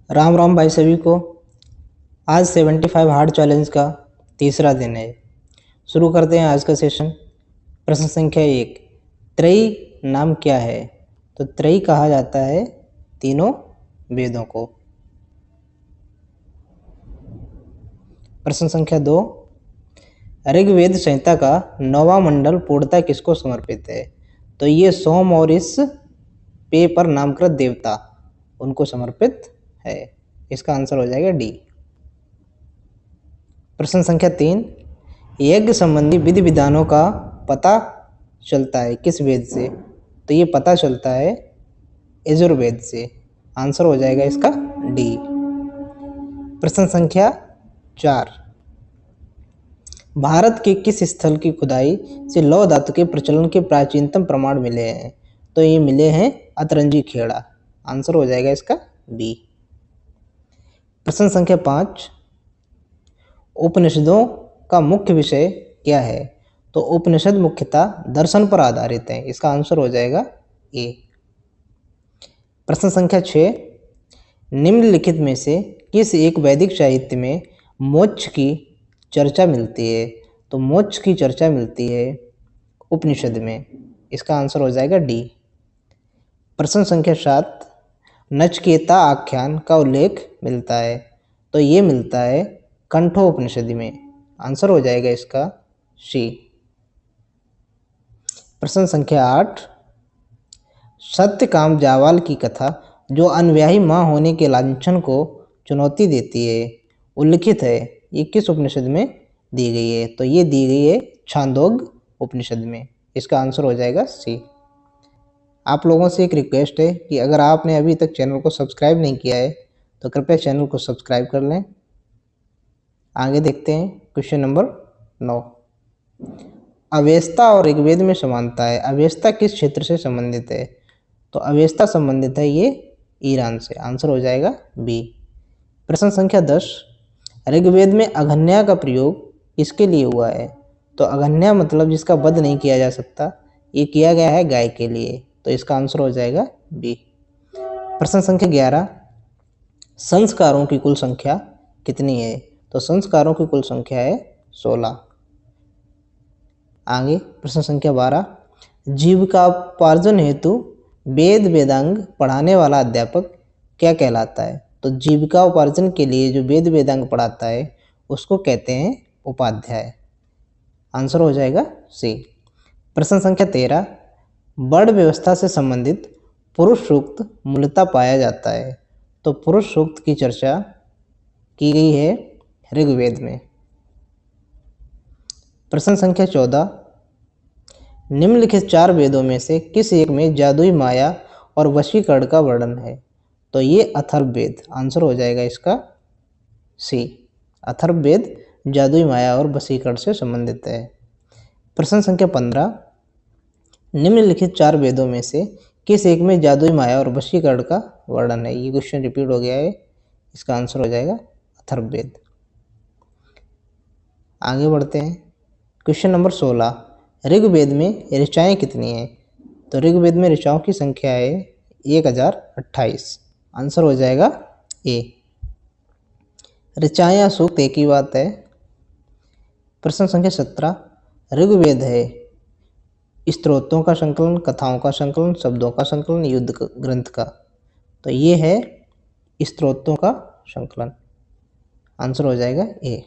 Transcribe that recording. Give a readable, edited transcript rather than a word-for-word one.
राम राम भाई सभी को। आज 75 हार्ड चैलेंज का तीसरा दिन है। शुरू करते हैं आज का सेशन। प्रश्न संख्या 1, त्रयी नाम क्या है? तो त्रयी कहा जाता है तीनों वेदों को। प्रश्न संख्या 2, ऋग्वेद संहिता का 9वां मंडल पूर्णतः किसको समर्पित है? तो ये सोम और इस पे पर नामकृत देवता उनको समर्पित है। इसका आंसर हो जाएगा डी। प्रश्न संख्या 3, यज्ञ संबंधी विधि विधानों का पता चलता है किस वेद से? तो ये पता चलता है यजुर्वेद से। आंसर हो जाएगा इसका डी। प्रश्न संख्या 4, भारत के किस स्थल की खुदाई से लौह धातु के प्रचलन के प्राचीनतम प्रमाण मिले हैं? तो ये मिले हैं अतरंजी खेड़ा। आंसर हो जाएगा इसका बी। प्रश्न संख्या 5, उपनिषदों का मुख्य विषय क्या है? तो उपनिषद मुख्यतः दर्शन पर आधारित है। इसका आंसर हो जाएगा ए। प्रश्न संख्या 6, निम्नलिखित में से किस एक वैदिक साहित्य में मोक्ष की चर्चा मिलती है? तो मोक्ष की चर्चा मिलती है उपनिषद में। इसका आंसर हो जाएगा डी। प्रश्न संख्या 7, नचिकेता आख्यान का उल्लेख मिलता है? तो ये मिलता है कंठोपनिषद में। आंसर हो जाएगा इसका सी। प्रश्न संख्या 8, सत्यकाम जावाल की कथा जो अनव्याही मां होने के लांछन को चुनौती देती है उल्लिखित है, ये किस उपनिषद में दी गई है? तो ये दी गई है छांदोग्य उपनिषद में। इसका आंसर हो जाएगा सी। आप लोगों से एक रिक्वेस्ट है कि अगर आपने अभी तक चैनल को सब्सक्राइब नहीं किया है तो कृपया चैनल को सब्सक्राइब कर लें। आगे देखते हैं क्वेश्चन नंबर 9, अवेस्ता और ऋग्वेद में समानता है। अवेस्ता किस क्षेत्र से संबंधित है? तो अवेस्ता संबंधित है ये ईरान से। आंसर हो जाएगा बी। प्रश्न संख्या 10, ऋग्वेद में अघन्या का प्रयोग किसके लिए हुआ है? तो अघन्या मतलब जिसका वध नहीं किया जा सकता, ये किया गया है गाय के लिए। तो इसका आंसर हो जाएगा बी। प्रश्न संख्या 11, संस्कारों की कुल संख्या कितनी है? तो संस्कारों की कुल संख्या है 16। आगे प्रश्न संख्या 12, जीविकोपार्जन हेतु वेद वेदांग पढ़ाने वाला अध्यापक क्या कहलाता है? तो जीविका उपार्जन के लिए जो वेद वेदांग पढ़ाता है उसको कहते हैं उपाध्याय। आंसर हो जाएगा सी। प्रश्न संख्या 13, वर्ण व्यवस्था से संबंधित पुरुष सूक्त मूलतः पाया जाता है? तो पुरुष सूक्त की चर्चा की गई है ऋग्वेद में। प्रश्न संख्या 14, निम्नलिखित 4 वेदों में से किस एक में जादुई माया और वशीकरण का वर्णन है? तो ये अथर्ववेद। आंसर हो जाएगा इसका सी। अथर्ववेद जादुई माया और वशीकरण से संबंधित है। प्रश्न संख्या 15, निम्नलिखित 4 वेदों में से किस एक में जादुई माया और वशीकरण का वर्णन है? ये क्वेश्चन रिपीट हो गया है। इसका आंसर हो जाएगा अथर्ववेद। आगे बढ़ते हैं क्वेश्चन नंबर 16, ऋग्वेद में ऋचाएँ कितनी हैं? तो ऋग्वेद में ऋचाओं की संख्या है 1028। आंसर हो जाएगा ए। ऋचाएँ या सूक्त एक ही बात है। प्रश्न संख्या 17, ऋग्वेद है स्तोत्रों का संकलन, कथाओं का संकलन, शब्दों का संकलन, युद्ध ग्रंथ का? तो ये है स्तोत्रों का संकलन। आंसर हो जाएगा ए।